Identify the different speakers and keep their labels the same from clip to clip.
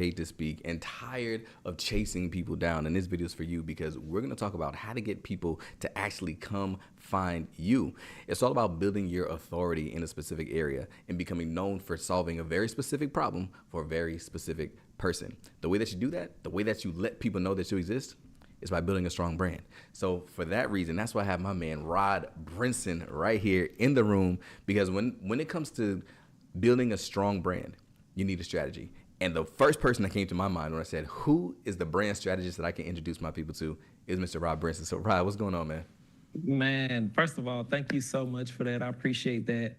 Speaker 1: hate to speak, and tired of chasing people down. And this video is for you because we're going to talk about how to get people to actually come find you. It's all about building your authority in a specific area and becoming known for solving a very specific problem for a very specific person. The way that you do that, the way that you let people know that you exist, is by building a strong brand. So for that reason, that's why I have my man Rod Brinson right here in the room, because when it comes to building a strong brand, you need a strategy. And the first person that came to my mind when I said, who is the brand strategist that I can introduce my people to, is Mr. Rod Brinson. So Rod, what's going on, man?
Speaker 2: Man, first of all, thank you so much for that. I appreciate that.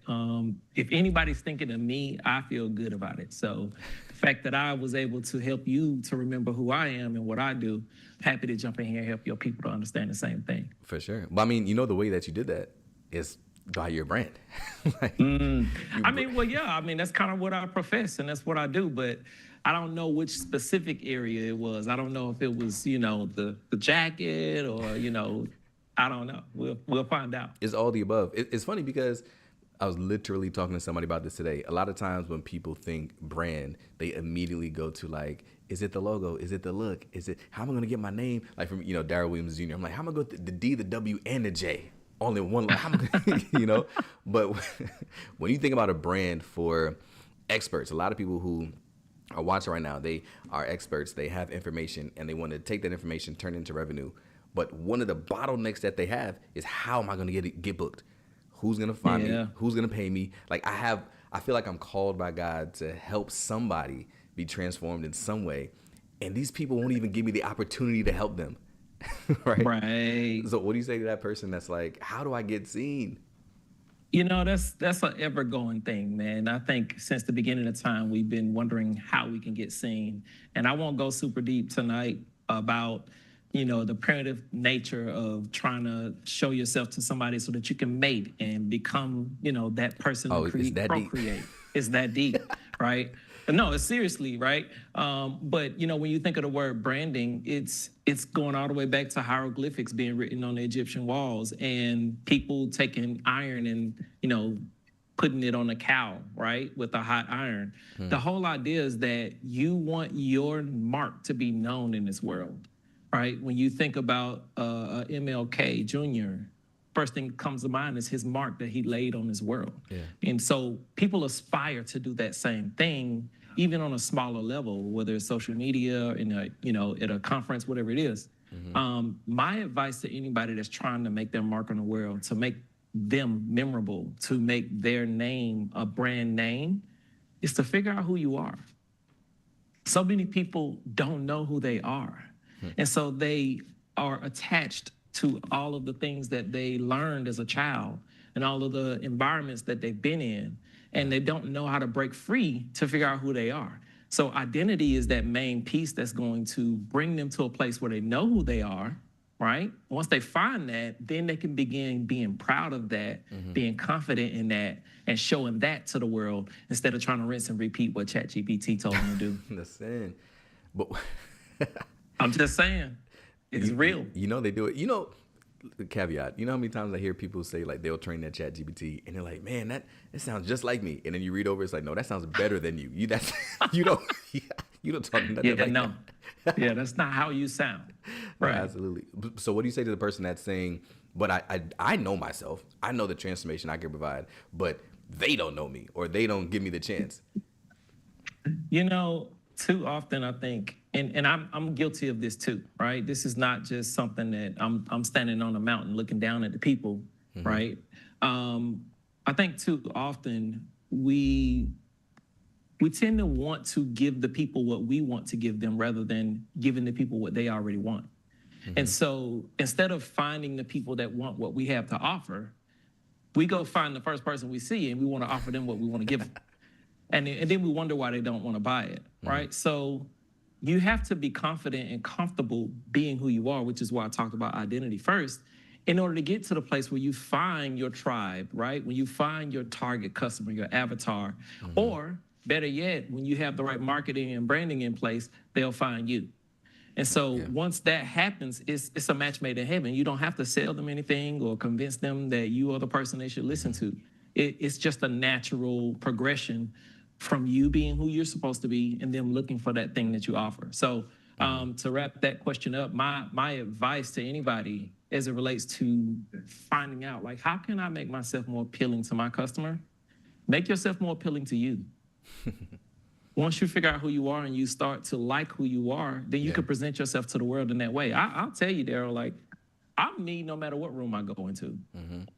Speaker 2: If anybody's thinking of me, I feel good about it. So the fact that I was able to help you to remember who I am and what I do, happy to jump in here and help your people to understand the same thing.
Speaker 1: For sure. But I mean, you know, the way that you did that is by your brand.
Speaker 2: That's kind of what I profess and that's what I do, but I don't know which specific area it was. I don't know if it was, the jacket or, I don't know. We'll find out.
Speaker 1: It's all the above. It's funny because I was literally talking to somebody about this today. A lot of times when people think brand, they immediately go to like, is it the logo? Is it the look? Is it, how am I going to get my name? Like from, Daryl Williams Jr. I'm like, how am I going to go the D, the W, and the J? All in one, But when you think about a brand for experts, a lot of people who are watching right now, they are experts. They have information and they want to take that information, turn it into revenue. But one of the bottlenecks that they have is, how am I going to get booked? Who's going to find me? Who's going to pay me? Like I feel like I'm called by God to help somebody be transformed in some way. And these people won't even give me the opportunity to help them. Right. So what do you say to that person that's like, how do I get seen?
Speaker 2: That's an ever-going thing, man. I think since the beginning of time, we've been wondering how we can get seen. And I won't go super deep tonight about, the primitive nature of trying to show yourself to somebody so that you can mate and become, that person to procreate. It's that deep, right? But no, it's seriously, right? But when you think of the word branding, it's going all the way back to hieroglyphics being written on the Egyptian walls and people taking iron and, putting it on a cow, right, with a hot iron. The whole idea is that you want your mark to be known in this world, right? When you think about MLK Jr., first thing that comes to mind is his mark that he laid on this world. Yeah. And so people aspire to do that same thing, even on a smaller level, whether it's social media, at a conference, whatever it is. My advice to anybody that's trying to make their mark on the world, to make them memorable, to make their name a brand name, is to figure out who you are. So many people don't know who they are. And so they are attached to all of the things that they learned as a child and all of the environments that they've been in, and they don't know how to break free to figure out who they are. So identity is that main piece that's going to bring them to a place where they know who they are, right? Once they find that, then they can begin being proud of that, being confident in that, and showing that to the world instead of trying to rinse and repeat what ChatGPT told them to do.
Speaker 1: Listen, but
Speaker 2: I'm just saying. It's real.
Speaker 1: They do it. The caveat, how many times I hear people say like they'll train that ChatGPT and they're like, man, that sounds just like me. And then you read over, it's like, no, that sounds better than you. You don't talk nothing like that.
Speaker 2: Yeah, that's not how you sound. Right.
Speaker 1: No, absolutely. So what do you say to the person that's saying, but I know myself. I know the transformation I can provide, but they don't know me or they don't give me the chance?
Speaker 2: Too often I think, and I'm guilty of this too, right? This is not just something that I'm standing on a mountain looking down at the people, right? I think too often we tend to want to give the people what we want to give them rather than giving the people what they already want. And so instead of finding the people that want what we have to offer, we go find the first person we see and we want to offer them what we want to give them. And then we wonder why they don't want to buy it, right? So you have to be confident and comfortable being who you are, which is why I talked about identity first, in order to get to the place where you find your tribe, right? When you find your target customer, your avatar, or better yet, when you have the right marketing and branding in place, they'll find you. And so once that happens, it's a match made in heaven. You don't have to sell them anything or convince them that you are the person they should listen to. It's just a natural progression from you being who you're supposed to be and them looking for that thing that you offer. So to wrap that question up, my advice to anybody as it relates to finding out, like, how can I make myself more appealing to my customer? Make yourself more appealing to you. Once you figure out who you are and you start to like who you are, then you can present yourself to the world in that way. I'll tell you, Daryl, like, I'm me no matter what room I go into.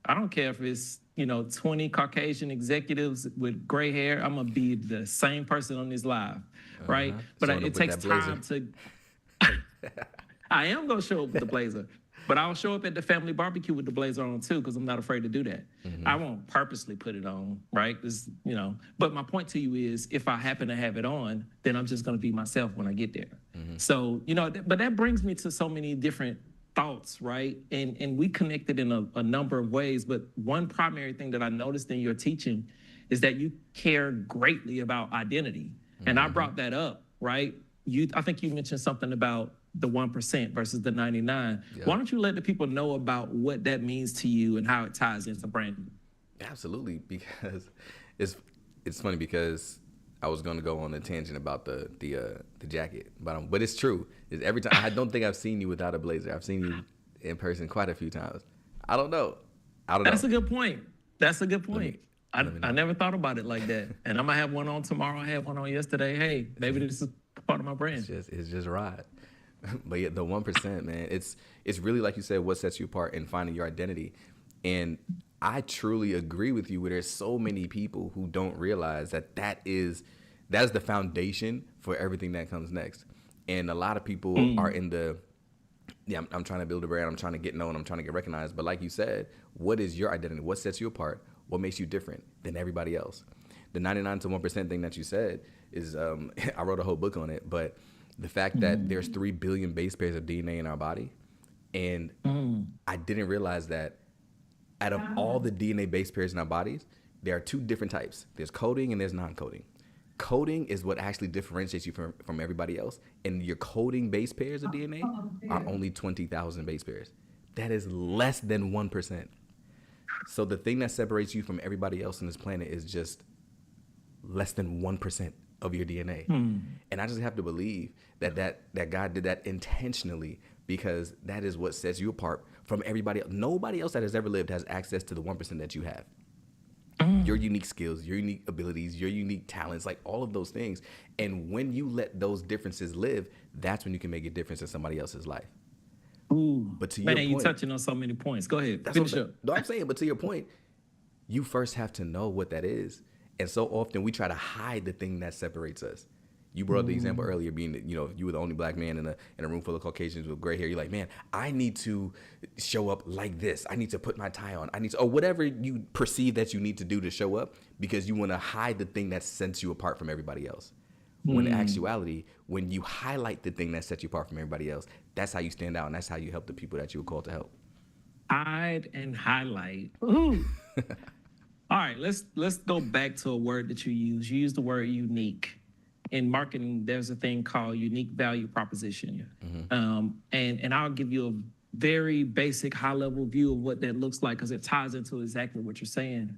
Speaker 2: I don't care if it's, 20 Caucasian executives with gray hair. I'm going to be the same person on this live, right? But it takes time to... I am going to show up with the blazer. But I'll show up at the family barbecue with the blazer on too, because I'm not afraid to do that. I won't purposely put it on, right? But my point to you is, if I happen to have it on, then I'm just going to be myself when I get there. So, but that brings me to so many different thoughts, right? And we connected in a number of ways. But one primary thing that I noticed in your teaching is that you care greatly about identity. And I brought that up, right? I think you mentioned something about the 1% versus the 99. Why don't you let the people know about what that means to you and how it ties into branding?
Speaker 1: Absolutely, because it's funny because I was going to go on a tangent about the jacket, but it's true. It's every time. I don't think I've seen you without a blazer. I've seen you in person quite a few times. I don't know.
Speaker 2: That's a good point. I never thought about it like that. And I'm gonna have one on tomorrow. I had one on yesterday. Hey, maybe this is part of my brand.
Speaker 1: It's just Rod. But yeah, the 1%, man, it's really, like you said, what sets you apart and finding your identity. And I truly agree with you where there's so many people who don't realize that is the foundation for everything that comes next. And a lot of people are in I'm trying to build a brand, I'm trying to get known, I'm trying to get recognized. But like you said, what is your identity? What sets you apart? What makes you different than everybody else? The 99 to 1% thing that you said is, I wrote a whole book on it, but the fact that there's 3 billion base pairs of DNA in our body. And I didn't realize that out of all the DNA base pairs in our bodies, there are 2 different types. There's coding and there's non-coding. Coding is what actually differentiates you from everybody else. And your coding base pairs of DNA are only 20,000 base pairs. That is less than 1%. So the thing that separates you from everybody else on this planet is just less than 1% of your DNA. And I just have to believe that God did that intentionally, because that is what sets you apart from everybody else. Nobody else that has ever lived has access to the 1% that you have. Your unique skills, your unique abilities, your unique talents, like all of those things. And when you let those differences live, that's when you can make a difference in somebody else's life. But to your point,
Speaker 2: you're touching on so many points. Go ahead.
Speaker 1: Finish up. No, I'm saying, but to your point, you first have to know what that is. And so often we try to hide the thing that separates us. You brought the example earlier, being that, you were the only black man in a room full of Caucasians with gray hair. You're like, man, I need to show up like this. I need to put my tie on. Or whatever you perceive that you need to do to show up, because you want to hide the thing that sets you apart from everybody else. When in actuality, when you highlight the thing that sets you apart from everybody else, that's how you stand out, and that's how you help the people that you were called to help.
Speaker 2: Hide and highlight. Ooh. All right, let's go back to a word that you use. You use the word unique. In marketing, there's a thing called unique value proposition. And I'll give you a very basic high-level view of what that looks like, because it ties into exactly what you're saying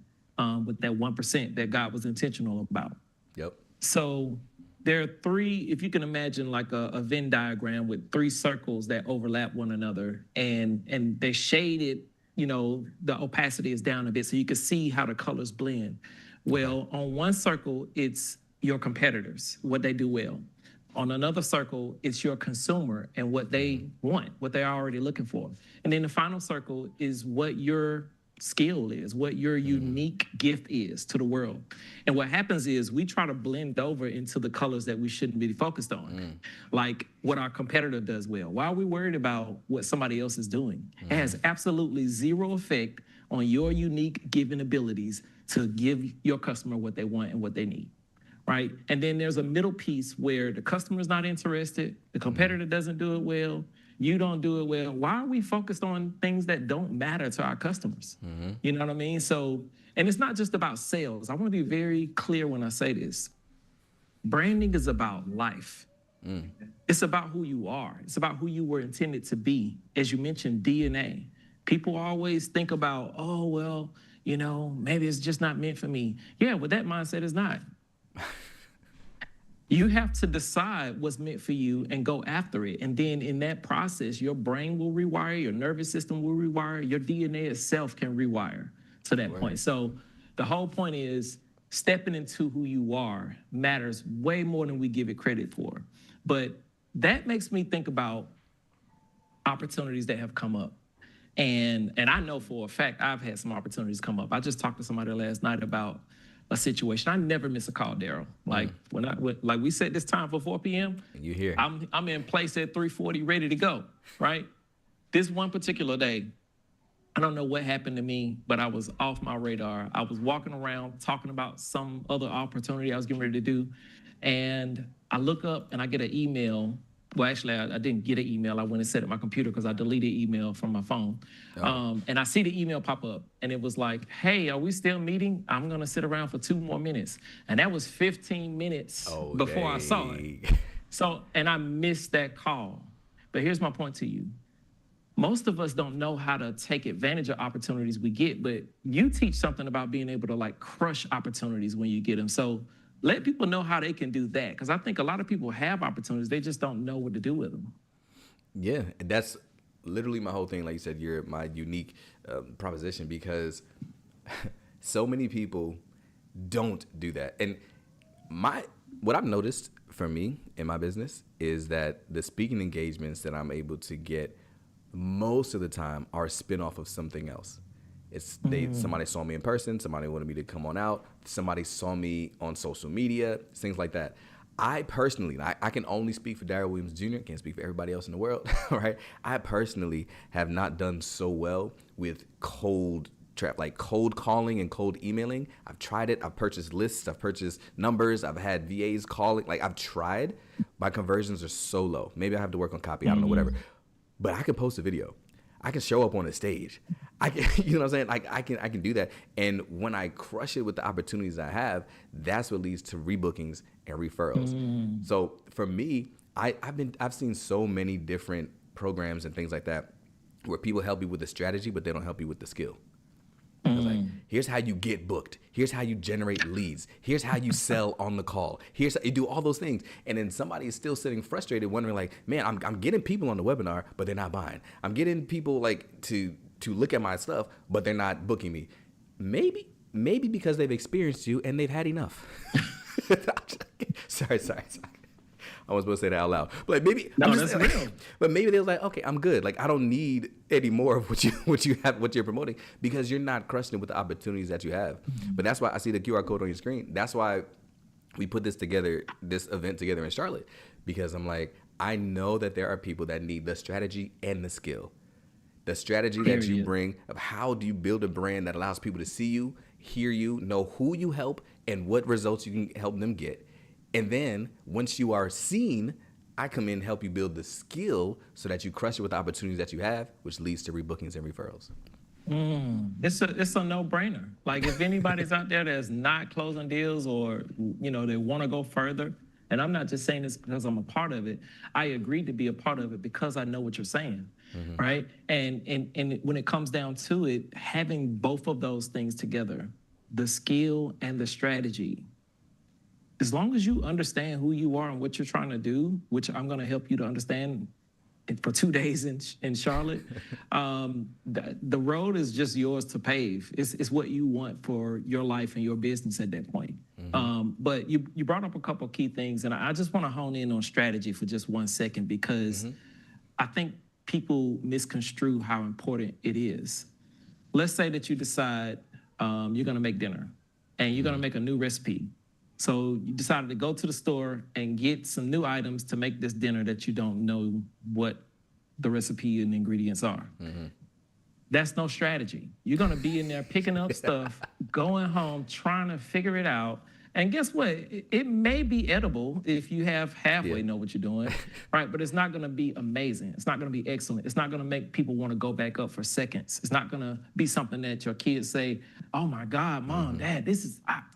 Speaker 2: with that 1% that God was intentional about.
Speaker 1: Yep.
Speaker 2: So there are 3, if you can imagine like a Venn diagram with 3 circles that overlap one another, and they're shaded, the opacity is down a bit so you can see how the colors blend. Well, on one circle, it's your competitors, what they do well. On another circle, it's your consumer and what they want, what they're already looking for. And then the final circle is what your skill is, what your unique gift is to the world. And what happens is we try to blend over into the colors that we shouldn't be focused on, like what our competitor does well. Why are we worried about what somebody else is doing? It has absolutely zero effect on your unique giving abilities to give your customer what they want and what they need. Right? And then there's a middle piece where the customer's not interested, the competitor doesn't do it well, you don't do it well. Why are we focused on things that don't matter to our customers? You know what I mean? So, and it's not just about sales. I want to be very clear when I say this. Branding is about life. It's about who you are. It's about who you were intended to be. As you mentioned, DNA. People always think about, oh, well, maybe it's just not meant for me. Yeah, with that mindset, it's not. You have to decide what's meant for you and go after it. And then in that process, your brain will rewire, your nervous system will rewire, your DNA itself can rewire to that point. So the whole point is stepping into who you are matters way more than we give it credit for. But that makes me think about opportunities that have come up. And I know for a fact I've had some opportunities come up. I just talked to somebody last night about a situation. I never miss a call, Daryl. Like like we set this time for 4 p.m.
Speaker 1: And you here.
Speaker 2: I'm in place at 3:40, ready to go. Right. This one particular day, I don't know what happened to me, but I was off my radar. I was walking around talking about some other opportunity I was getting ready to do, and I look up and I get an email. Well, actually, I didn't get an email. I went and set up my computer because I deleted email from my phone. And I see the email pop up, and it was like, hey, are we still meeting? I'm going to sit around for 2 more minutes. And that was 15 minutes before I saw it. So, and I missed that call. But here's my point to you. Most of us don't know how to take advantage of opportunities we get, but you teach something about being able to like crush opportunities when you get them. So let people know how they can do that, because I think a lot of people have opportunities. They just don't know what to do with them.
Speaker 1: Yeah, that's literally my whole thing. Like you said, you're my unique proposition, because so many people don't do that. And what I've noticed for me in my business is that the speaking engagements that I'm able to get most of the time are a spinoff of something else. It's somebody saw me in person, somebody wanted me to come on out, somebody saw me on social media, things like that. I personally, I can only speak for Daryl Williams Jr., can't speak for everybody else in the world, right? I personally have not done so well with cold calling and cold emailing. I've tried it. I've purchased lists. I've purchased numbers. I've had VAs calling. Like, I've tried. My conversions are so low. Maybe I have to work on copy. I don't know, whatever. But I can post a video. I can show up on a stage. I can, you know what I'm saying? Like, I can do that. And when I crush it with the opportunities I have, that's what leads to rebookings and referrals. So for me, I've seen so many different programs and things like that where people help you with the strategy, but they don't help you with the skill. It's like, here's how you get booked. Here's how you generate leads. Here's how you sell on the call. Here's how you do all those things. And then somebody is still sitting frustrated, wondering like, man, I'm getting people on the webinar, but they're not buying. I'm getting people like to look at my stuff, but they're not booking me. Maybe because they've experienced you and they've had enough. Sorry. I wasn't supposed to say that out loud. But like, maybe
Speaker 2: that's real.
Speaker 1: But maybe they was like, okay, I'm good. Like, I don't need any more of what you're promoting, because you're not crushing it with the opportunities that you have. But that's why I see the QR code on your screen. That's why we put this event together in Charlotte, because I'm like, I know that there are people that need the strategy and the skill. The strategy that you bring of how do you build a brand that allows people to see you, hear you, know who you help, and what results you can help them get. And then once you are seen, I come in and help you build the skill so that you crush it with the opportunities that you have, which leads to rebookings and referrals.
Speaker 2: It's a no-brainer. Like, if anybody's out there that's not closing deals, or they want to go further, and I'm not just saying this because I'm a part of it. I agreed to be a part of it because I know what you're saying, right? And when it comes down to it, having both of those things together, the skill and the strategy, as long as you understand who you are and what you're trying to do, which I'm going to help you to understand for 2 days in Charlotte, the road is just yours to pave. It's what you want for your life and your business at that point. But you brought up a couple of key things, and I just want to hone in on strategy for just 1 second, because I think people misconstrue how important it is. Let's say that you decide you're going to make dinner, and you're going to make a new recipe. So you decided to go to the store and get some new items to make this dinner that you don't know what the recipe and ingredients are. That's no strategy. You're going to be in there picking up stuff, going home, trying to figure it out. And guess what? It may be edible if you have halfway know what you're doing, right? But it's not going to be amazing. It's not going to be excellent. It's not going to make people want to go back up for seconds. It's not going to be something that your kids say, oh my God, Mom, Dad,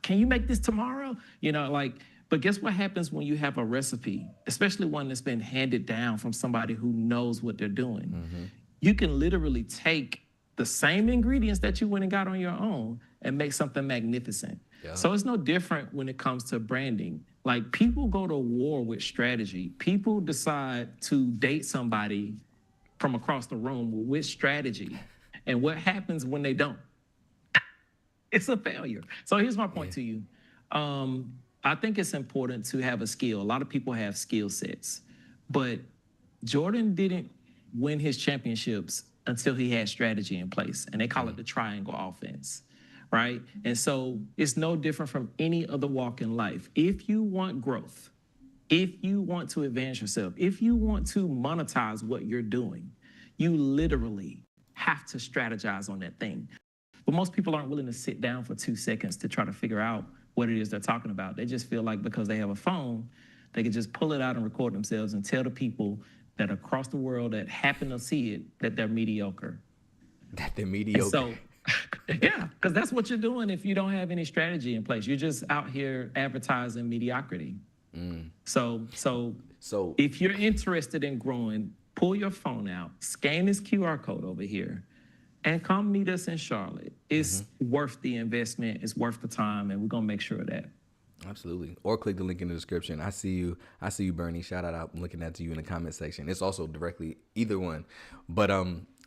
Speaker 2: can you make this tomorrow? But guess what happens when you have a recipe, especially one that's been handed down from somebody who knows what they're doing? You can literally take the same ingredients that you went and got on your own and make something magnificent.
Speaker 1: Yeah.
Speaker 2: So it's no different when it comes to branding. Like people go to war with strategy. People decide to date somebody from across the room with strategy. And what happens when they don't? It's a failure. So here's my point
Speaker 1: Yeah.
Speaker 2: to you. I think it's important to have a skill. A lot of people have skill sets, but Jordan didn't win his championships until he had strategy in place, and they call it the triangle offense, right? And so it's no different from any other walk in life. If you want growth, if you want to advance yourself, if you want to monetize what you're doing, you literally have to strategize on that thing. But most people aren't willing to sit down for 2 seconds to try to figure out what it is they're talking about. They just feel like because they have a phone, they can just pull it out and record themselves and tell the people that across the world that happen to see it that they're mediocre.
Speaker 1: That they're
Speaker 2: And
Speaker 1: mediocre.
Speaker 2: so, yeah, because that's what you're doing if you don't have any strategy in place. You're just out here advertising mediocrity. So
Speaker 1: So
Speaker 2: if you're interested in growing, pull your phone out, scan this QR code over here, and come meet us in Charlotte. It's worth the investment, it's worth the time, and we're gonna make sure of that.
Speaker 1: absolutely. Or click the link in the description. I see you. I see you, Bernie. Shout out. I'm looking at you in the comment section. It's also directly either one. But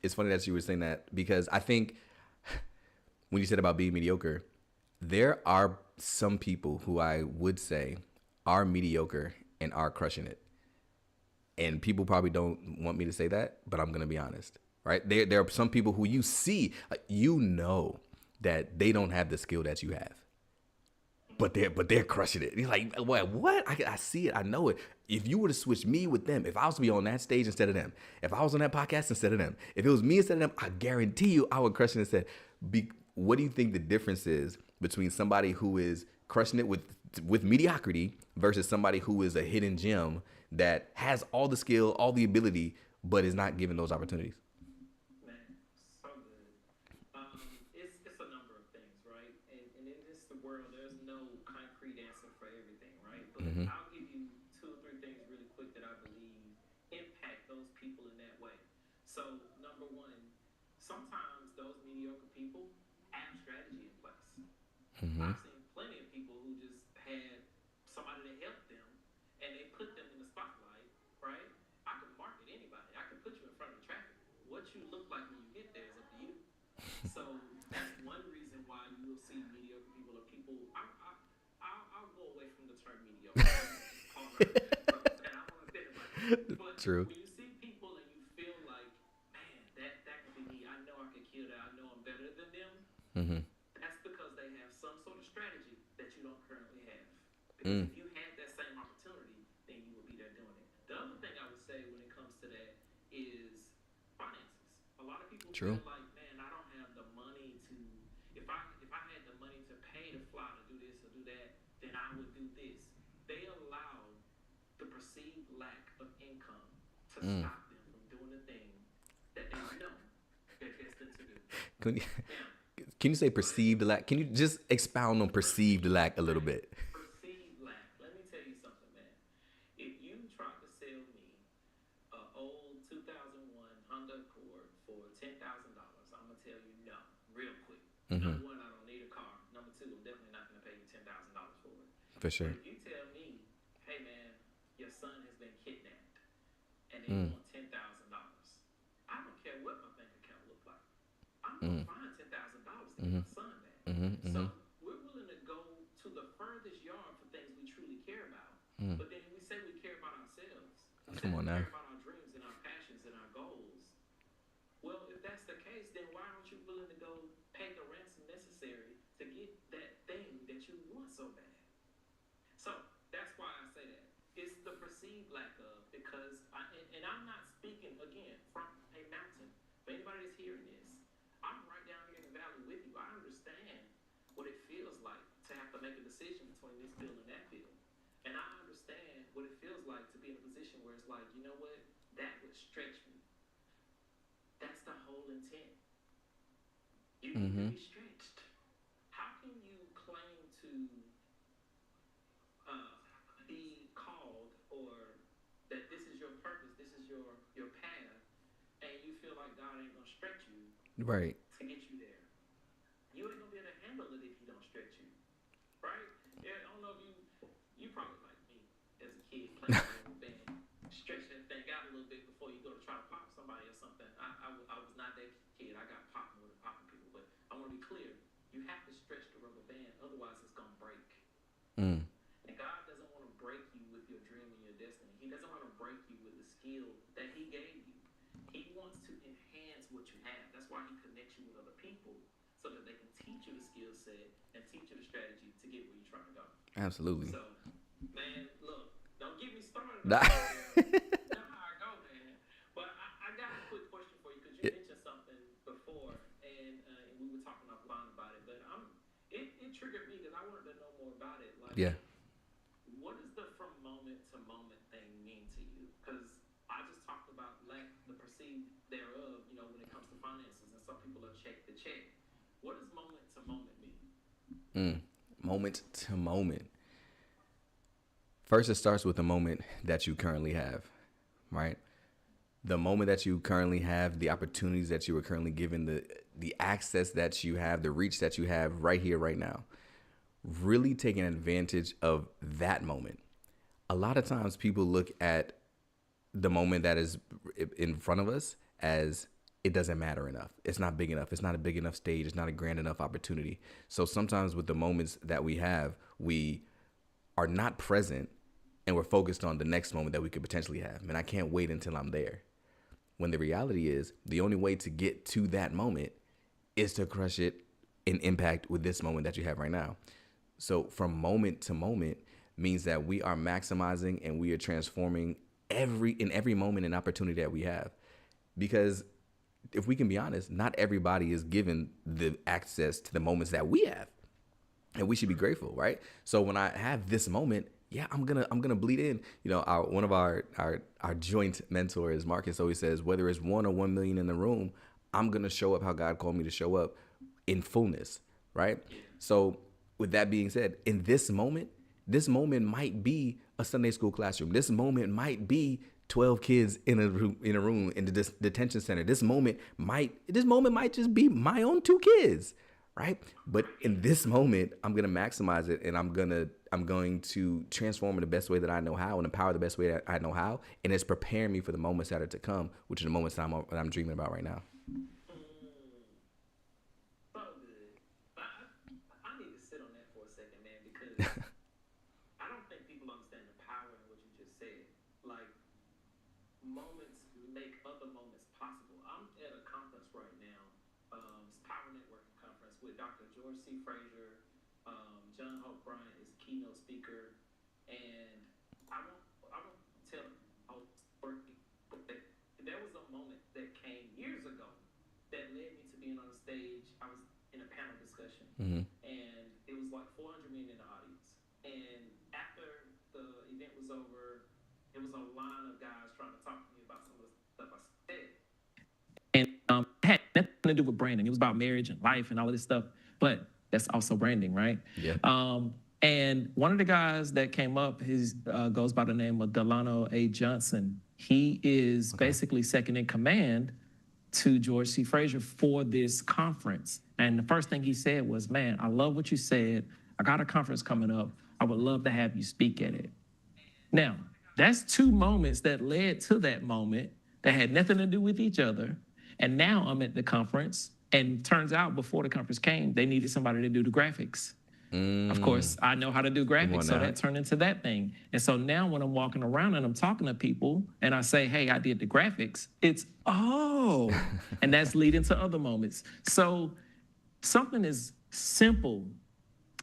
Speaker 1: it's funny that you were saying that because I think when you said about being mediocre, there are some people who I would say are mediocre and are crushing it. And people probably don't want me to say that, but I'm gonna be honest, right? There are some people who you see, you know, that they don't have the skill that you have, but they're crushing it. You're like, what? I see it, I know it. If you were to switch me with them, if I was to be on that stage instead of them, if I was on that podcast instead of them, if it was me instead of them, I guarantee you I would crush it instead. What do you think the difference is between somebody who is crushing it with mediocrity versus somebody who is a hidden gem that has all the skill, all the ability, but is not given those opportunities?
Speaker 2: Man, so good. It's a number of things, right? And in this the world, there's no concrete answer for everything, right? But I'll give you two or three things really quick that I believe impact those people in that way. So number one, sometimes those mediocre people have strategy in place. I've seen plenty of people who just had somebody to help them and they put them in the spotlight, right? I can market anybody. I can put you in front of the traffic. What you look like when you get there is up to you. So that's one reason why you will see mediocre people or people. I'll go away from the term mediocre. Let me pause right there. So, and I don't want to offend anybody. But
Speaker 1: True.
Speaker 2: when you see people and you feel like, man, that could be me. I know I could kill that. I know I'm better than them. That's because they have some sort of strategy that you don't currently have. Because if you had that same opportunity, then you would be there doing it. The other thing I would say when it comes to that is finances. A lot of people
Speaker 1: True.
Speaker 2: feel like, man, I don't have the money to. If I had the money to pay to fly to do this or do that, then I would do this. They allow the perceived lack of income to stop them from doing the thing that they know they're destined to do.
Speaker 1: Can you,
Speaker 2: Now,
Speaker 1: can you say
Speaker 2: go ahead.
Speaker 1: perceived lack? Can you just expound on perceived lack a little bit?
Speaker 2: Perceived lack. Let me tell you something, man. If you tried to sell me an old 2001 Honda Accord for $10,000, I'm gonna tell you no, real quick. Number one, I don't need a car. Number two, I'm definitely not gonna pay you $10,000 for it.
Speaker 1: For
Speaker 2: But
Speaker 1: sure.
Speaker 2: if you tell me, hey man, your son has been kidnapped and they want $10,000, I don't care what my bank account look like. I'm gonna find $10,000 to get my son back. So we're willing to go to the furthest yard for things we truly care about. But then we say we care about ourselves. We say
Speaker 1: Come
Speaker 2: we
Speaker 1: on now.
Speaker 2: care about our dreams and our passions and our goals. Well, if that's the case, then why aren't you willing to go pay the ransom necessary to get that thing that you want so bad? So that's why I say that. It's the perceived lack of, because and I'm not speaking again from a mountain. For anybody that's hearing this, I'm right down here in the valley with you. I understand what it feels like to have to make a decision between this field and that field. And I understand what it feels like to be in a position where it's like, you know what? That would stretch me. That's the whole intent. You need to be stretched. How can you claim to be called or that this is your purpose, this is your path, and you feel like God ain't gonna stretch you
Speaker 1: Right.
Speaker 2: to get you there? You ain't gonna be able to handle it if He don't stretch you. kid playing the rubber band. Stretch that thing out a little bit before you go to try to pop somebody or something. I was not that kid. I got popped more than popping people. But I want to be clear. You have to stretch the rubber band. Otherwise, it's going to break.
Speaker 1: Mm.
Speaker 2: And God doesn't want to break you with your dream and your destiny. He doesn't want to break you with the skill that he gave you. He wants to enhance what you have. That's why he connects you with other people so that they can teach you the skill set and teach you the strategy to get where you're trying to go.
Speaker 1: Absolutely.
Speaker 2: So, man, look, don't get me started.
Speaker 1: Nah.
Speaker 2: Know how I go, man. But I got a quick question for you because you mentioned something before, and we were talking offline about it. But it triggered me because I wanted to know more about it. Like,
Speaker 1: Yeah.
Speaker 2: what does the from moment to moment thing mean to you? Because I just talked about the perceived thereof, when it comes to finances, and some people are check to check. What does moment to moment mean?
Speaker 1: Moment to moment. First, it starts with the moment that you currently have, right? The moment that you currently have, the opportunities that you are currently given, the access that you have, the reach that you have right here, right now. Really taking advantage of that moment. A lot of times people look at the moment that is in front of us as it doesn't matter enough. It's not big enough. It's not a big enough stage. It's not a grand enough opportunity. So sometimes with the moments that we have, we are not present and we're focused on the next moment that we could potentially have. And I can't wait until I'm there. When the reality is the only way to get to that moment is to crush it in impact with this moment that you have right now. So from moment to moment means that we are maximizing and we are transforming every moment and opportunity that we have. Because if we can be honest, not everybody is given the access to the moments that we have. And we should be grateful, right? So when I have this moment, yeah, I'm gonna bleed in. One of our joint mentors, Marcus, always says, whether it's 1 or 1 million in the room, I'm gonna show up how God called me to show up in fullness, right? So with that being said, in this moment might be a Sunday school classroom. This moment might be 12 kids in a room in the detention center. This moment might just be my own 2 kids, right? But in this moment, I'm going to maximize it, and I'm going to transform in the best way that I know how and empower the best way that I know how. And it's preparing me for the moments that are to come, which are the moments that I'm dreaming about right now.
Speaker 2: So good. I need to sit on that for a second, man, because I don't think people understand the power in what you just said. Like, moments make other moments possible. I'm at a conference right now, it's Power Networking Conference with Dr. George C. Frazier. John Hope Bryant is a keynote speaker, and I won't tell there was a moment that came years ago that led me to being on a stage. I was in a panel discussion, and it was like 400 men in the audience. And after the event was over, it was a line of guys trying to talk to me about some of the stuff I said. And it had nothing to do with branding. It was about marriage and life and all of this stuff. But that's also branding, right?
Speaker 1: Yeah.
Speaker 2: And one of the guys that came up, goes by the name of Delano A. Johnson. He is basically second in command to George C. Frazier for this conference. And the first thing he said was, man, I love what you said. I got a conference coming up. I would love to have you speak at it. Now, that's 2 moments that led to that moment that had nothing to do with each other. And now I'm at the conference, and turns out before the conference came, they needed somebody to do the graphics. Of course, I know how to do graphics, so that turned into that thing. And so now when I'm walking around and I'm talking to people and I say, hey, I did the graphics, it's, and that's leading to other moments. So something as simple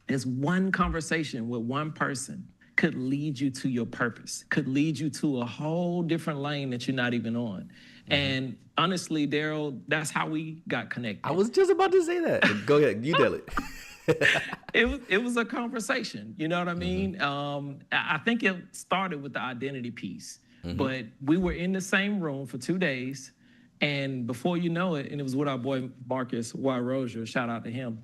Speaker 2: as one conversation with one person could lead you to your purpose, could lead you to a whole different lane that you're not even on. And honestly, Daryl, that's how we got connected.
Speaker 1: I was just about to say that. Go ahead, you tell it.
Speaker 2: It was a conversation, you know what I mean? I think it started with the identity piece, but we were in the same room for 2 days, and before you know it, and it was with our boy Marcus Y. Rozier, shout out to him.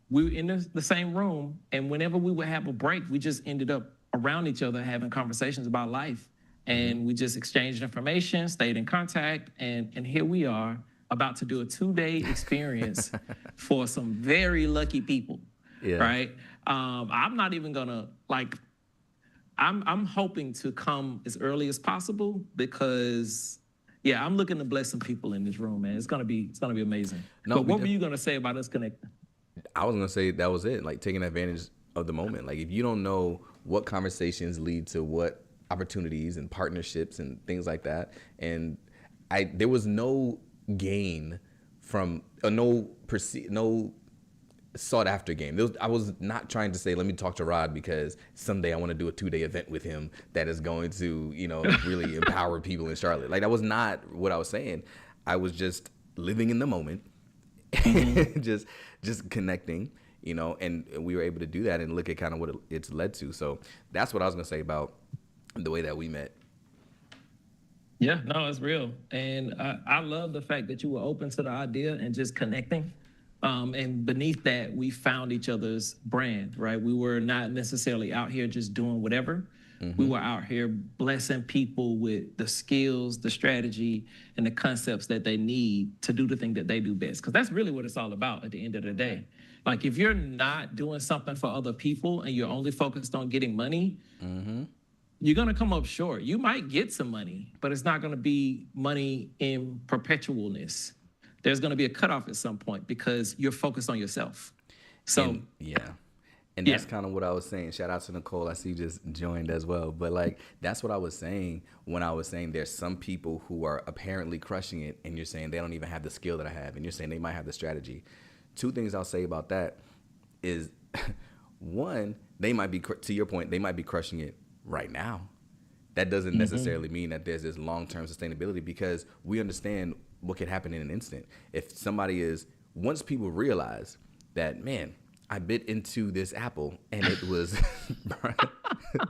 Speaker 2: We were in the same room, and whenever we would have a break, we just ended up around each other having conversations about life, and we just exchanged information, stayed in contact, and here we are, about to do a 2-day experience for some very lucky people, right? I'm not even gonna I'm hoping to come as early as possible because yeah, I'm looking to bless some people in this room, man. It's gonna be amazing.
Speaker 1: No,
Speaker 2: But what were you gonna say about us connecting?
Speaker 1: I was gonna say that was it. Like taking advantage of the moment. Like if you don't know what conversations lead to what opportunities and partnerships and things like that, and there was no gain from no sought after game. I was not trying to say, let me talk to Rod because someday I want to do a 2-day event with him that is going to, really empower people in Charlotte. Like that was not what I was saying. I was just living in the moment, just connecting, and we were able to do that and look at kind of what it's led to. So that's what I was going to say about the way that we met.
Speaker 2: Yeah, no, it's real. And I love the fact that you were open to the idea and just connecting. And beneath that, we found each other's brand, right? We were not necessarily out here just doing whatever. We were out here blessing people with the skills, the strategy, and the concepts that they need to do the thing that they do best. Because that's really what it's all about at the end of the day. Like if you're not doing something for other people and you're only focused on getting money, you're going to come up short. You might get some money, but it's not going to be money in perpetualness. There's going to be a cutoff at some point because you're focused on yourself. So,
Speaker 1: and that's kind of what I was saying. Shout out to Nicole. I see you just joined as well. But like, that's what I was saying when I was saying there's some people who are apparently crushing it and you're saying they don't even have the skill that I have. And you're saying they might have the strategy. Two things I'll say about that is one, they might be, to your point, they might be crushing it right now. That doesn't necessarily mean that there's this long-term sustainability because we understand what could happen in an instant. If once people realize that, man, I bit into this apple and it was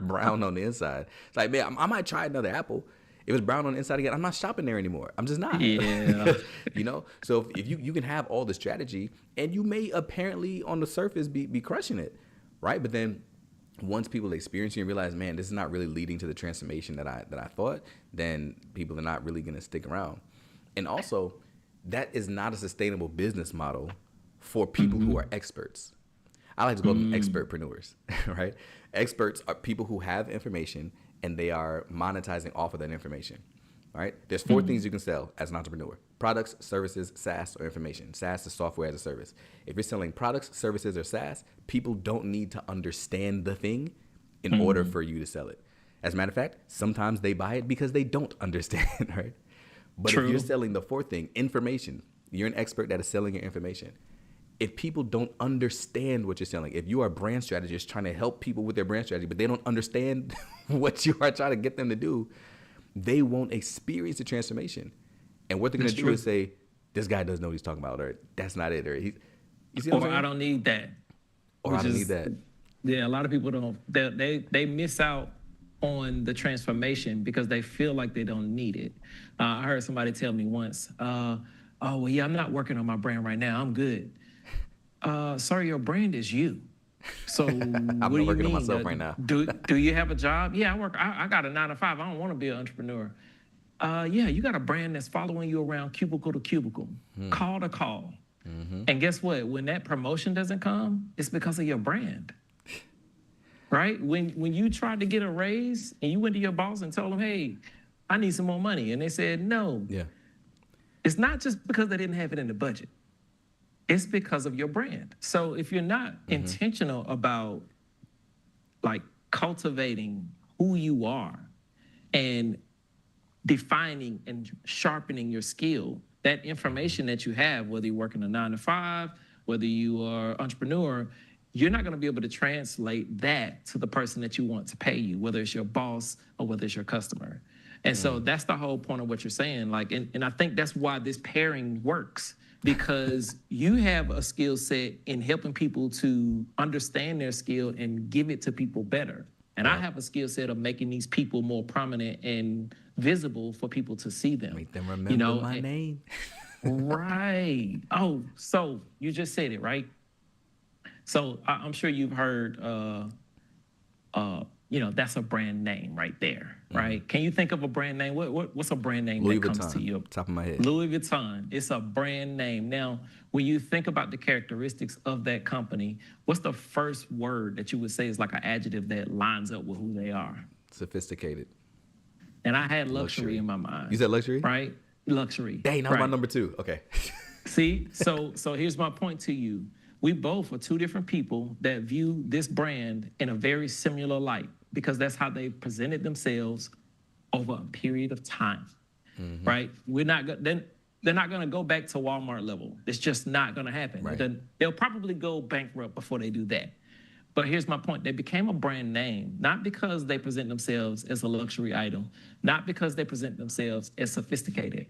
Speaker 1: brown on the inside. It's like, man, I might try another apple. If it's brown on the inside again, I'm not shopping there anymore. I'm just not.
Speaker 2: Yeah.
Speaker 1: So if you can have all the strategy and you may apparently on the surface be crushing it, right? But then once people experience you and realize, man, this is not really leading to the transformation that I thought, then people are not really going to stick around. And also, that is not a sustainable business model for people who are experts. I like to call them expertpreneurs, right? Experts are people who have information and they are monetizing off of that information, right? There's 4 things you can sell as an entrepreneur: products, services, SaaS, or information. SaaS is software as a service. If you're selling products, services, or SaaS, people don't need to understand the thing in order for you to sell it. As a matter of fact, sometimes they buy it because they don't understand, right? But if you're selling the 4th thing, information, you're an expert that is selling your information. If people don't understand what you're selling, if you are a brand strategist trying to help people with their brand strategy, but they don't understand what you are trying to get them to do, they won't experience the transformation. And what they're going to do is say, this guy doesn't know what he's talking about, or that's not it, or you see what I'm saying?
Speaker 2: I don't need that.
Speaker 1: Or I don't need that.
Speaker 2: Yeah, a lot of people don't. They miss out on the transformation because they feel like they don't need it. I heard somebody tell me once, oh, well, yeah, I'm not working on my brand right now. I'm good. Sir, your brand is you. So
Speaker 1: I'm not working on myself right now.
Speaker 2: Do you have a job? Yeah, I work. I got a 9 to 5. I don't want to be an entrepreneur. Yeah, you got a brand that's following you around cubicle to cubicle, call to call. And guess what? When that promotion doesn't come, it's because of your brand. Right? When you tried to get a raise and you went to your boss and told them, hey, I need some more money. And they said, no.
Speaker 1: Yeah.
Speaker 2: It's not just because they didn't have it in the budget. It's because of your brand. So if you're not intentional about like cultivating who you are and defining and sharpening your skill, that information that you have, whether you're working a 9 to 5, whether you are an entrepreneur, you're not going to be able to translate that to the person that you want to pay you, whether it's your boss or whether it's your customer. And so that's the whole point of what you're saying. Like, and I think that's why this pairing works, because you have a skill set in helping people to understand their skill and give it to people better. And I have a skill set of making these people more prominent and visible for people to see them.
Speaker 1: Make them remember my name.
Speaker 2: Right. Oh, so you just said it, right? So I'm sure you've heard that's a brand name right there, right? Can you think of a brand name? What's a brand name
Speaker 1: Louis
Speaker 2: that comes
Speaker 1: Vuitton,
Speaker 2: to you?
Speaker 1: top of my head.
Speaker 2: Louis Vuitton. It's a brand name. Now, when you think about the characteristics of that company, what's the first word that you would say is like an adjective that lines up with who they are?
Speaker 1: Sophisticated.
Speaker 2: And I had luxury in my mind.
Speaker 1: You said luxury?
Speaker 2: Right? Luxury.
Speaker 1: Dang, that was my number 2. Okay.
Speaker 2: See, so here's my point to you. We both are two different people that view this brand in a very similar light because that's how they presented themselves over a period of time, right? They're not going to go back to Walmart level. It's just not going to happen.
Speaker 1: Right.
Speaker 2: They'll probably go bankrupt before they do that. But here's my point. They became a brand name, not because they present themselves as a luxury item, not because they present themselves as sophisticated,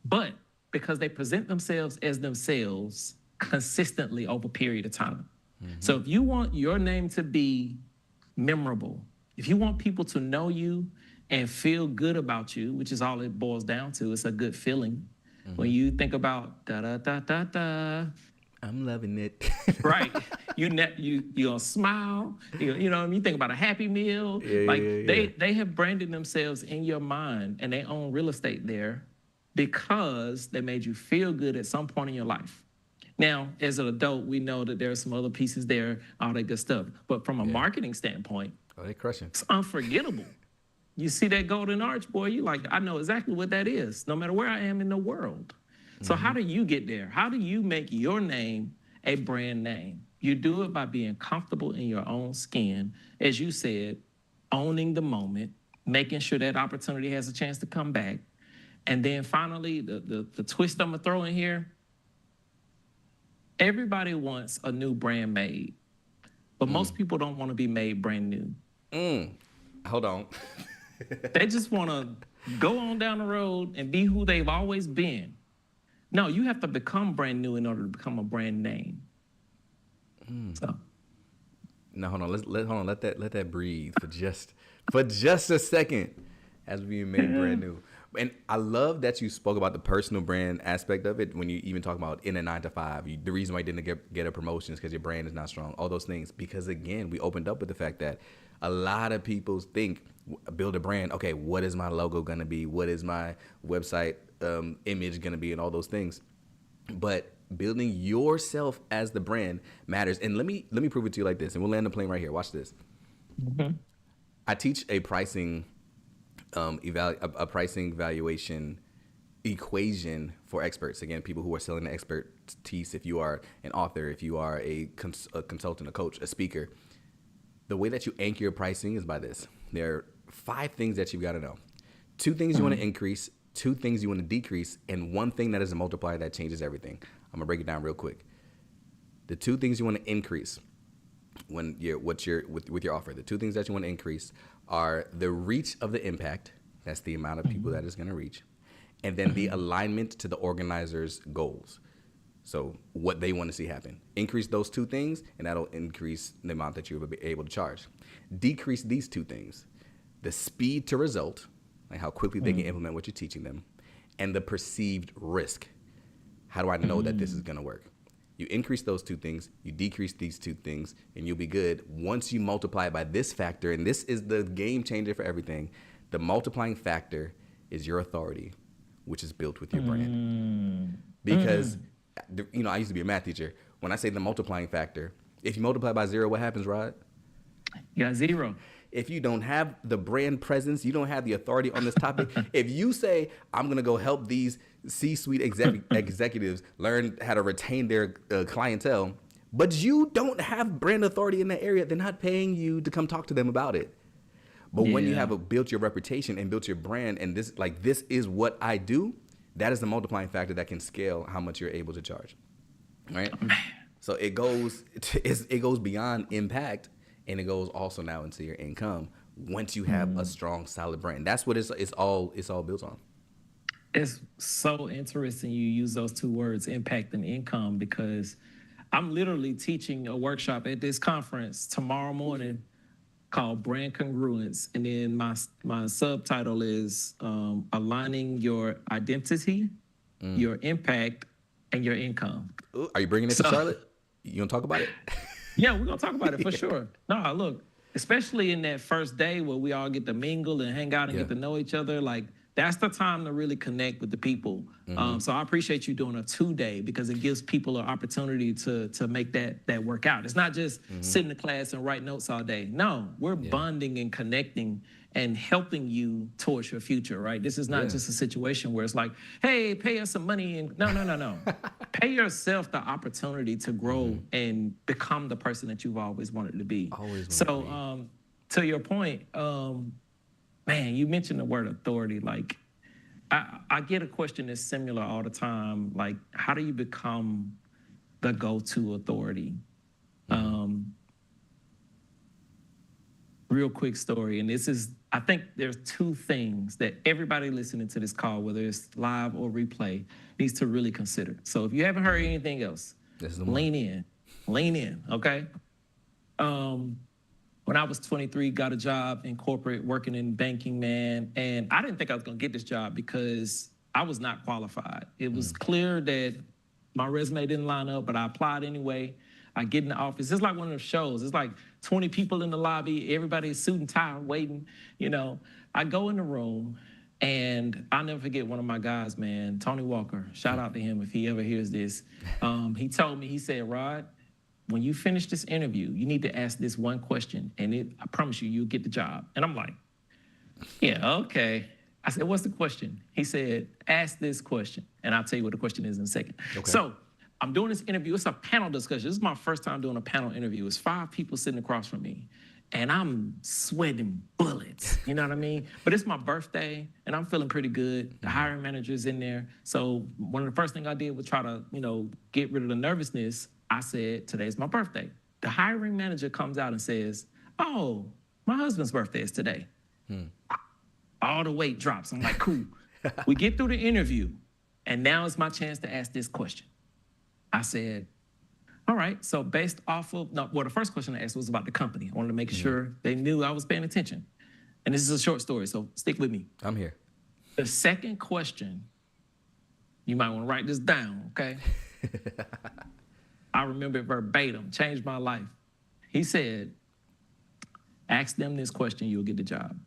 Speaker 2: but because they present themselves as themselves consistently over a period of time. So if you want your name to be memorable, if you want people to know you and feel good about you, which is all it boils down to, it's a good feeling. When you think about da-da-da-da-da,
Speaker 1: I'm loving it.
Speaker 2: right. You're gonna smile. You know what I mean? You think about a Happy Meal. They have branded themselves in your mind and they own real estate there because they made you feel good at some point in your life. Now, as an adult, we know that there are some other pieces there, all that good stuff. But from a marketing standpoint,
Speaker 1: They crushing.
Speaker 2: it's unforgettable. You see that golden arch, boy, you like, I know exactly what that is, no matter where I am in the world. So how do you get there? How do you make your name a brand name? You do it by being comfortable in your own skin, as you said, owning the moment, making sure that opportunity has a chance to come back. And then finally, the twist I'm gonna throw in here, everybody wants a new brand made, but most people don't want to be made brand new.
Speaker 1: Hold on.
Speaker 2: They just want to go on down the road and be who they've always been. No, you have to become brand new in order to become a brand name. So,
Speaker 1: No, hold on. Let that breathe for just a second as we made brand new. And I love that you spoke about the personal brand aspect of it when you even talk about in a 9 to 5. The reason why you didn't get a promotion is because your brand is not strong. All those things. Because again, we opened up with the fact that a lot of people think build a brand. Okay, what is my logo gonna be? What is my website image gonna be? And all those things. But building yourself as the brand matters. And let me prove it to you like this. And we'll land the plane right here. Watch this. I teach a pricing pricing valuation equation for experts. Again, people who are selling the expertise. If you are an author, if you are a consultant, a coach, a speaker, the way that you anchor your pricing is by this. There are 5 things that you've got to know. 2 things you want to increase, 2 things you want to decrease, and 1 thing that is a multiplier that changes everything. I'm gonna break it down real quick. The 2 things you want to increase when with your offer. The 2 things that you want to increase are the reach of the impact. That's the amount of people that it's going to reach. And then the alignment to the organizer's goals. So what they want to see happen. Increase those 2 things, and that'll increase the amount that you'll be able to charge. Decrease these 2 things. The speed to result, like how quickly they can implement what you're teaching them, and the perceived risk. How do I know that this is going to work? You increase those 2 things, you decrease these 2 things, and you'll be good. Once you multiply it by this factor, and this is the game changer for everything, the multiplying factor is your authority, which is built with your brand. Because, I used to be a math teacher. When I say the multiplying factor, if you multiply by 0, what happens, Rod?
Speaker 2: you got 0.
Speaker 1: If you don't have the brand presence, you don't have the authority on this topic. If you say, I'm going to go help these C-suite executives learn how to retain their clientele, but you don't have brand authority in that area, they're not paying you to come talk to them about it. But when you have built your reputation and built your brand, and this is what I do, that is the multiplying factor that can scale how much you're able to charge, right? So it goes beyond impact. And it goes also now into your income once you have a strong, solid brand. That's what it's all built on.
Speaker 2: It's so interesting you use those 2 words, impact and income, because I'm literally teaching a workshop at this conference tomorrow morning called Brand Congruence. And then my subtitle is aligning your identity, your impact, and your income.
Speaker 1: Ooh, are you bringing it to Charlotte? You gonna talk about it?
Speaker 2: Yeah, we're going to talk about it for sure. No, look, especially in that first day where we all get to mingle and hang out and get to know each other. Like, that's the time to really connect with the people. So I appreciate you doing a 2-day because it gives people an opportunity to make that work out. It's not just sitting in class and write notes all day. No, we're bonding and connecting and helping you towards your future, right? This is not just a situation where it's like, hey, pay us some money. And no. Pay yourself the opportunity to grow and become the person that you've always wanted to be. To your point, man, you mentioned the word authority. Like, I get a question that's similar all the time. Like, how do you become the go-to authority? Real quick story, and this is, I think there's 2 things that everybody listening to this call, whether it's live or replay, needs to really consider. So if you haven't heard anything else, lean in, okay? When I was 23, got a job in corporate, working in banking, man. And I didn't think I was gonna get this job because I was not qualified. It was clear that my resume didn't line up, but I applied anyway. I get in the office. It's like one of those shows. It's like 20 people in the lobby, everybody's suit and tie waiting. I go in the room and I'll never forget one of my guys, man, Tony Walker. Shout out to him if he ever hears this. He told me, he said, Rod, when you finish this interview, you need to ask this one question, and I promise you, you'll get the job. And I'm like, yeah, okay. I said, what's the question? He said, ask this question, and I'll tell you what the question is in a second. Okay. So I'm doing this interview. It's a panel discussion. This is my first time doing a panel interview. It's 5 people sitting across from me, and I'm sweating bullets, you know what I mean? But it's my birthday, and I'm feeling pretty good. The hiring manager's in there. So one of the first things I did was try to, get rid of the nervousness. I said, today's my birthday. The hiring manager comes out and says, oh, my husband's birthday is today. All the weight drops. I'm like, cool. We get through the interview, and now it's my chance to ask this question. I said, all right, so based off of, the first question I asked was about the company. I wanted to make sure they knew I was paying attention. And this is a short story, so stick with me.
Speaker 1: I'm here.
Speaker 2: The second question, you might want to write this down, okay? I remember it verbatim, changed my life. He said, ask them this question, you'll get the job. And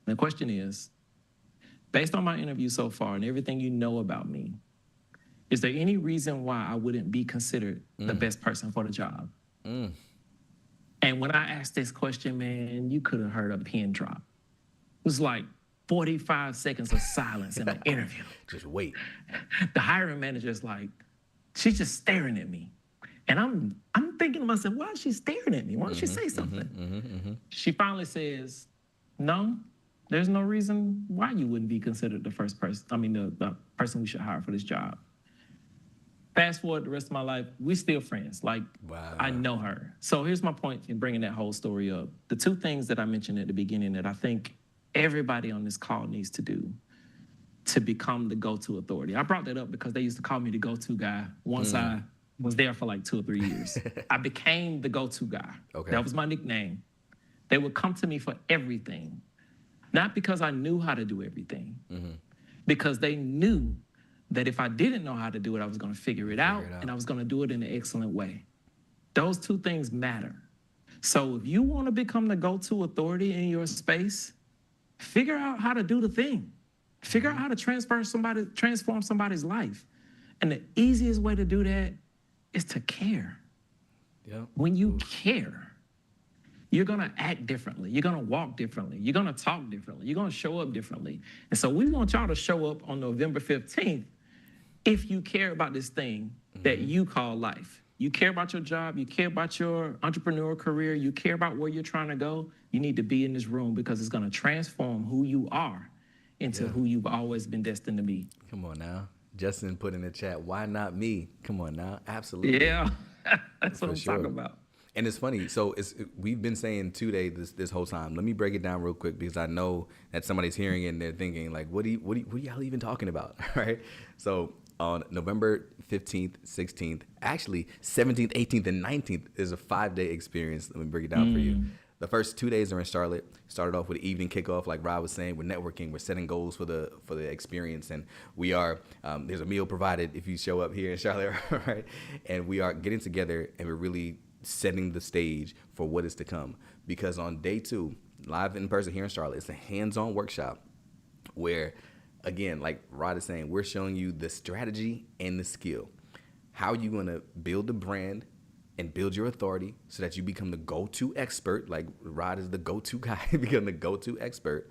Speaker 2: the question is, based on my interview so far and everything you know about me, is there any reason why I wouldn't be considered the best person for the job? And when I asked this question, man, you could have heard a pin drop. It was like 45 seconds of silence in the interview.
Speaker 1: Just wait.
Speaker 2: The hiring manager's like, she's just staring at me. And I'm thinking to myself, why is she staring at me? Why don't she say something? She finally says, no, there's no reason why you wouldn't be considered the the person we should hire for this job. Fast forward the rest of my life, we're still friends. Like, wow. I know her. So here's my point in bringing that whole story up. The 2 things that I mentioned at the beginning that I think everybody on this call needs to do to become the go-to authority. I brought that up because they used to call me the go-to guy once I was there for like 2 or 3 years. I became the go-to guy. Okay. That was my nickname. They would come to me for everything. Not because I knew how to do everything, because they knew that if I didn't know how to do it, I was gonna figure it out, and I was gonna do it in an excellent way. Those 2 things matter. So if you wanna become the go-to authority in your space, figure out how to do the thing. Figure out how to transform somebody's life. And the easiest way to do that is to care. Yep. When you care, you're gonna act differently. You're gonna walk differently. You're gonna talk differently. You're gonna show up differently. And so we want y'all to show up on November 15th if you care about this thing that you call life. You care about your job, you care about your entrepreneurial career, you care about where you're trying to go, you need to be in this room because it's gonna transform who you are into who you've always been destined to be.
Speaker 1: Come on now. Justin put in the chat, why not me? Come on now, absolutely.
Speaker 2: Yeah, that's what I'm talking about.
Speaker 1: And it's funny. So we've been saying 2 days this whole time. Let me break it down real quick because I know that somebody's hearing it and they're thinking like, what are y'all even talking about? Right? So on November 15th, 16th, actually 17th, 18th, and 19th is a 5-day experience. Let me break it down for you. The first 2 days are in Charlotte. Started off with an evening kickoff, like Rod was saying. We're networking. We're setting goals for the experience, and we are. There's a meal provided if you show up here in Charlotte, right? And we are getting together, and we're really setting the stage for what is to come. Because on day 2, live in person here in Charlotte, it's a hands-on workshop where, again, like Rod is saying, we're showing you the strategy and the skill. How are you going to build a brand and build your authority so that you become the go-to expert? Like Rod is the go-to guy, become the go-to expert.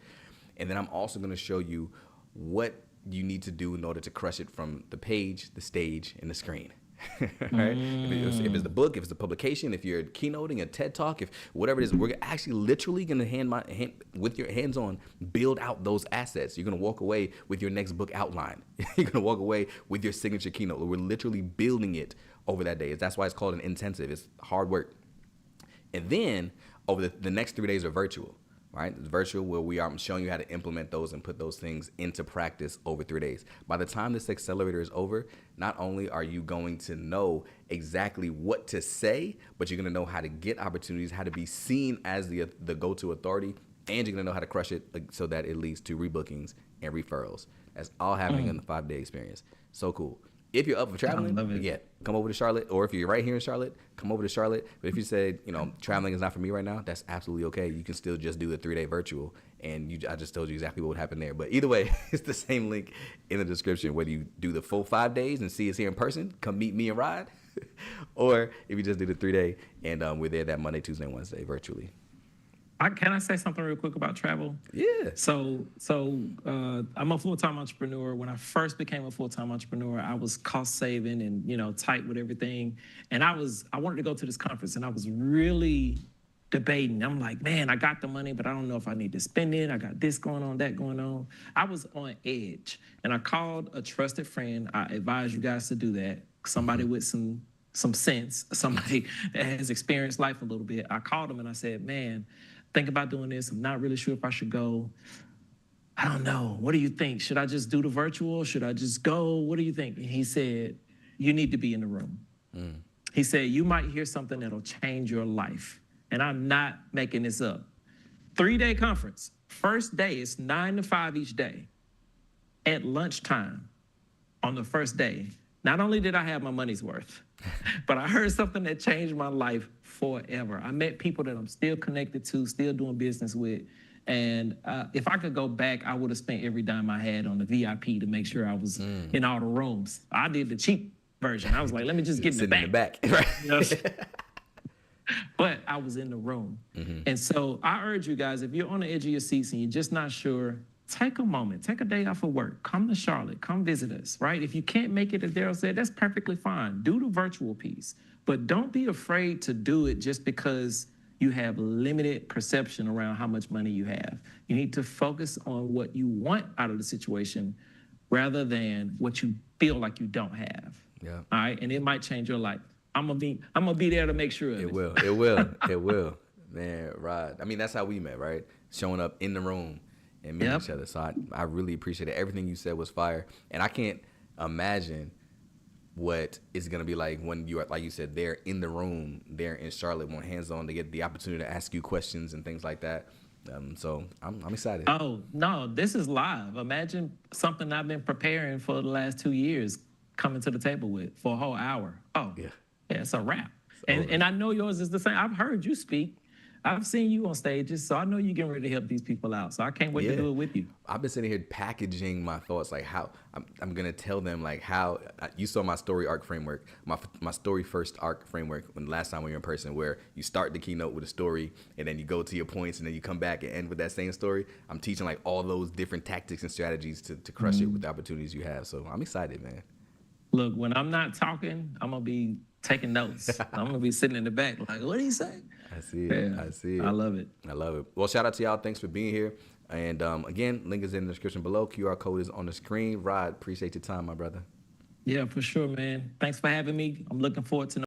Speaker 1: And then I'm also going to show you what you need to do in order to crush it from the page, the stage, and the screen. Right? If it's the book, if it's the publication, if you're keynoting a TED Talk, if whatever it is, we're actually literally going to with your hands on, build out those assets. You're going to walk away with your next book outline. You're going to walk away with your signature keynote. We're literally building it over that day. That's why it's called an intensive. It's hard work. And then over the next 3 days are virtual. Right? It's virtual, where I'm showing you how to implement those and put those things into practice over 3 days. By the time this accelerator is over, not only are you going to know exactly what to say, but you're going to know how to get opportunities, how to be seen as the go-to authority, and you're going to know how to crush it so that it leads to rebookings and referrals. That's all happening in the 5-day experience. So cool. If you're up for traveling, come over to Charlotte. Or if you're right here in Charlotte, come over to Charlotte. But if you say, traveling is not for me right now, that's absolutely okay. You can still just do the 3-day virtual. And I just told you exactly what would happen there. But either way, it's the same link in the description. Whether you do the full 5 days and see us here in person, come meet me and Rod. Or if you just do the 3-day and we're there that Monday, Tuesday, and Wednesday virtually.
Speaker 2: Can I say something real quick about travel?
Speaker 1: Yeah.
Speaker 2: So I'm a full-time entrepreneur. When I first became a full-time entrepreneur, I was cost saving and, tight with everything. And I wanted to go to this conference, and I was really debating. I'm like, man, I got the money, but I don't know if I need to spend it. I got this going on, that going on. I was on edge, and I called a trusted friend. I advise you guys to do that. Somebody with some sense, somebody that has experienced life a little bit. I called him and I said, man, think about doing this. I'm not really sure if I should go. I don't know. What do you think? Should I just do the virtual? Should I just go? What do you think? And he said, you need to be in the room. He said, you might hear something that'll change your life. And I'm not making this up. 3-day conference. First day is 9 to 5 each day. At lunchtime on the first day, not only did I have my money's worth, but I heard something that changed my life forever. I met people that I'm still connected to, still doing business with. And if I could go back, I would have spent every dime I had on the VIP to make sure I was in all the rooms. I did the cheap version. I was like, let me just get in the back. Right. But I was in the room. And so I urge you guys, if you're on the edge of your seats and you're just not sure, take a moment, take a day off of work, come to Charlotte, come visit us, right? If you can't make it, as Daryl said, that's perfectly fine. Do the virtual piece, but don't be afraid to do it just because you have limited perception around how much money you have. You need to focus on what you want out of the situation rather than what you feel like you don't have.
Speaker 1: Yeah.
Speaker 2: All right, and it might change your life. I'm gonna be there to make sure of it.
Speaker 1: It will. Man, Rod. I mean, that's how we met, right? Showing up in the room and meeting each other. So I really appreciate it. Everything you said was fire. And I can't imagine what it's going to be like when you are, like you said, they're in the room, they're in Charlotte, more hands-on, to get the opportunity to ask you questions and things like that. So I'm excited.
Speaker 2: Oh, no, this is live. Imagine something I've been preparing for the last 2 years coming to the table with for a whole hour. Oh, yeah, it's a wrap. And I know yours is the same. I've heard you speak. I've seen you on stages, so I know you're getting ready to help these people out. So I can't wait to do it with you.
Speaker 1: I've been sitting here packaging my thoughts, like how I'm going to tell them, like how you saw my story arc framework, my story first arc framework when the last time we were in person, where you start the keynote with a story and then you go to your points and then you come back and end with that same story. I'm teaching like all those different tactics and strategies to crush it with the opportunities you have. So I'm excited, man.
Speaker 2: Look, when I'm not talking, I'm going to be taking notes. I'm going to be sitting in the back like, what did he say?
Speaker 1: I see it.
Speaker 2: Yeah,
Speaker 1: I see it.
Speaker 2: I love it.
Speaker 1: I love it. Well, shout out to y'all. Thanks for being here. And again, link is in the description below. QR code is on the screen. Rod, appreciate your time, my brother.
Speaker 2: Yeah, for sure, man. Thanks for having me. I'm looking forward to